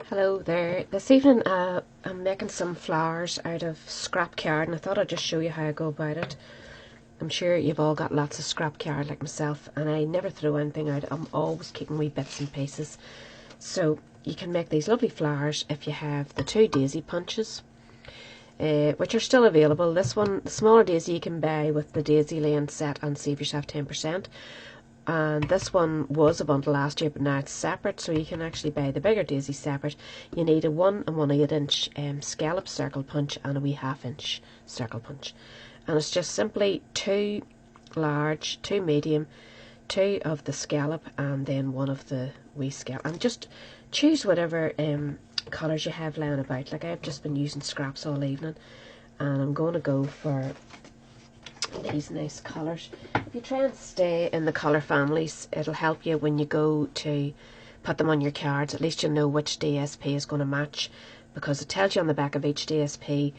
Hello there. This evening I'm making some flowers out of scrap card, and I thought I'd just show you how I go about it. I'm sure you've all got lots of scrap card like myself, and I never throw anything out. I'm always keeping wee bits and pieces. So you can make these lovely flowers if you have the two daisy punches, which are still available. This one, the smaller daisy, you can buy with the daisy laying set and save yourself 10%. And this one was a bundle last year, but now it's separate, so you can actually buy the bigger daisy separate. You need a 1 1/8 inch scallop circle punch and a wee 1/2 inch circle punch, and it's just simply 2 large, 2 medium, 2 of the scallop, and then 1 of the wee scallop, and just choose whatever colours you have laying about. Like, I've just been using scraps all evening, and I'm going to go for these nice colours. If you try and stay in the colour families, it'll help you when you go to put them on your cards. At least you'll know which DSP is going to match, because it tells you on the back of each DSP,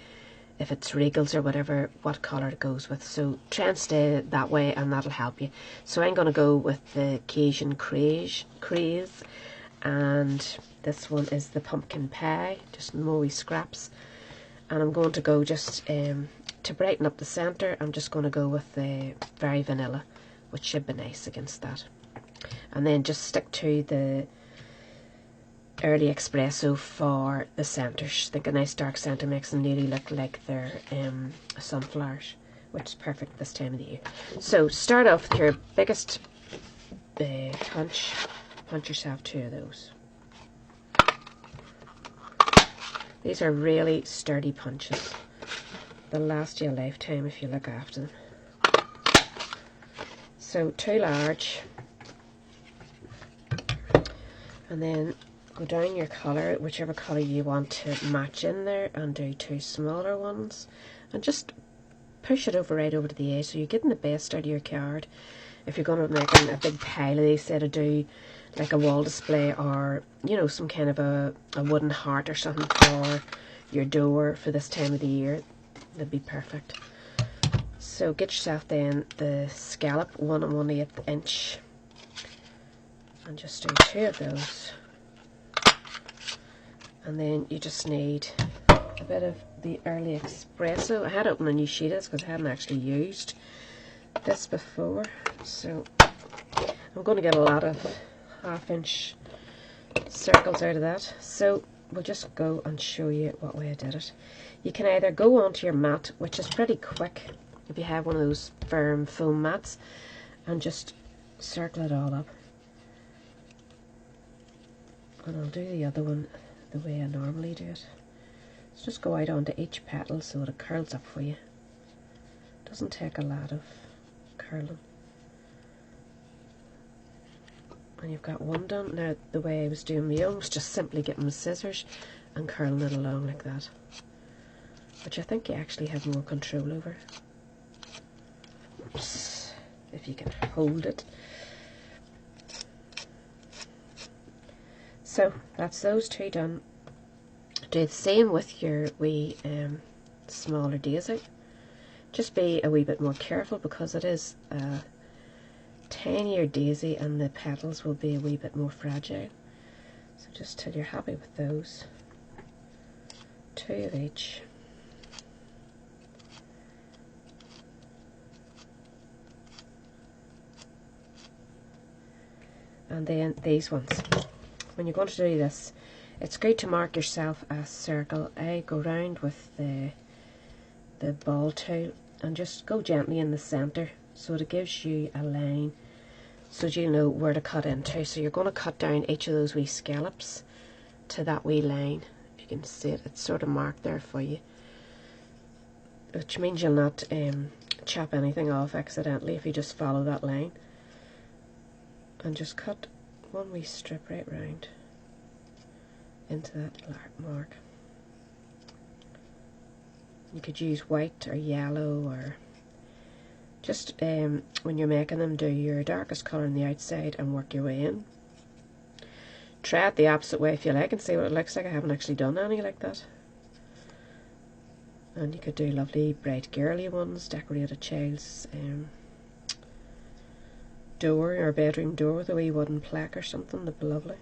if it's regals or whatever, what colour it goes with. So try and stay that way, and that'll help you. So I'm going to go with the Cajun Craze, and this one is the Pumpkin Pie, just more wee scraps. And I'm going to go just to brighten up the centre, I'm just going to go with the Very Vanilla, which should be nice against that. And then just stick to the Early Espresso for the centres. I think a nice dark centre makes them nearly look like they're sunflowers, which is perfect this time of the year. So start off with your biggest punch. Punch yourself 2 of those. These are really sturdy punches. They'll last you a lifetime if you look after them. So 2 large, and then go down your colour, whichever colour you want to match in there, and do 2 smaller ones, and just push it over right over to the edge, so you're getting the best out of your card. If you're going to make a big pile of these, say to do like a wall display, or you know, some kind of a wooden heart or something for your door for this time of the year, that'd be perfect. So get yourself then the scallop 1 1/8 inch, and just do 2 of those. And then you just need a bit of the Early Espresso. I had opened a new sheet of this because I hadn't actually used this before, so I'm going to get a lot of 1/2 inch circles out of that. So we'll just go and show you what way I did it. You can either go onto your mat, which is pretty quick if you have one of those firm foam mats, and just circle it all up. And I'll do the other one the way I normally do it. So just go out onto each petal so it curls up for you. Doesn't take a lot of curling. And you've got one done. Now the way I was doing my own was just simply getting my scissors and curling it along like that, which I think you actually have more control over. Oops, if you can hold it. So that's those 2 done. Do the same with your wee smaller daisy. Just be a wee bit more careful, because it is a tinier daisy and the petals will be a wee bit more fragile. So just till you're happy with those, 2 of each. And then these ones, when you're going to do this, it's great to mark yourself a circle. I go round with the ball tool and just go gently in the centre, so it gives you a line so you know where to cut into. So you're going to cut down each of those wee scallops to that wee line. You can see it, it's sort of marked there for you, which means you'll not chop anything off accidentally if you just follow that line. And just cut one wee strip right round into that mark. You could use white or yellow, or just when you're making them, do your darkest colour on the outside and work your way in. Try it the opposite way if you like and see what it looks like. I haven't actually done any like that. And you could do lovely bright girly ones, decorate a child's door or bedroom door with a wee wooden plaque or something. That'd be lovely.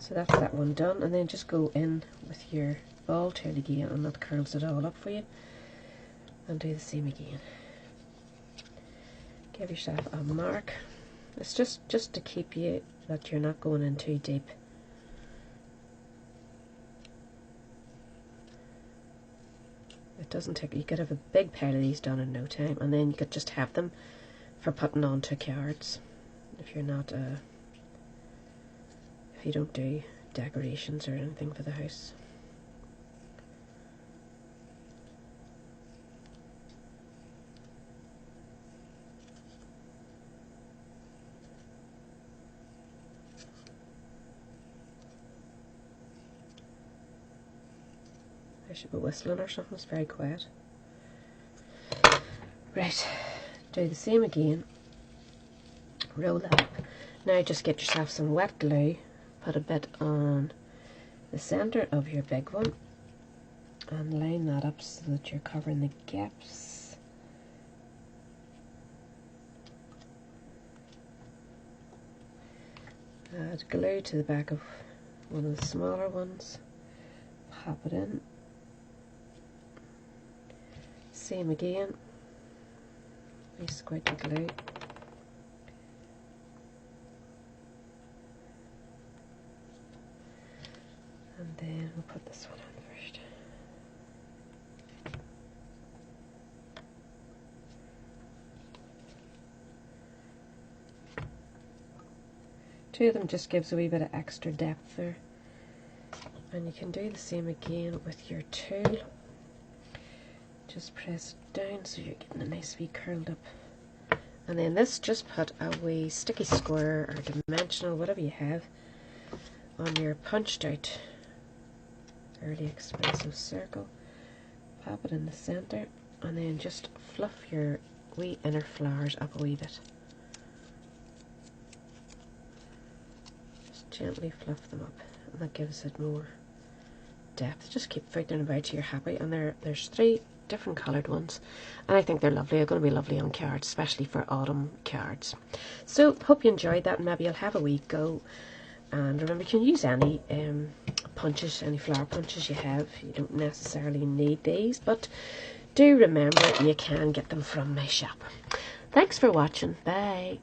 So that's that one done, and then just go in with your ball tool again, and that curls it all up for you, and do the same again. Give yourself a mark. It's just to keep you that you're not going in too deep. It doesn't take, you could have a big pile of these done in no time, and then you could just have them for putting onto cards if you're not if you don't do decorations or anything for the house. I should be whistling or something, it's very quiet. Right, do the same again. Roll that up. Now just get yourself some wet glue, put a bit on the centre of your big one, and line that up so that you're covering the gaps. Add glue to the back of one of the smaller ones, pop it in. Same again, we squirt the glue. And then we'll put this one on first. Two of them just gives a wee bit of extra depth there. And you can do the same again with your tool. Just press it down so you're getting a nice wee curled up. And then this, just put a wee sticky square or dimensional, whatever you have, on your punched out early expensive circle. Pop it in the centre, and then just fluff your wee inner flowers up a wee bit. Just gently fluff them up, and that gives it more depth. Just keep fighting about till you're happy. And there's 3 different coloured ones, and I think they're lovely. They're going to be lovely on cards, especially for autumn cards. So hope you enjoyed that, and maybe you'll have a wee go. And remember, you can use any punches, any flower punches you have. You don't necessarily need these, but do remember you can get them from my shop. Thanks for watching. Bye.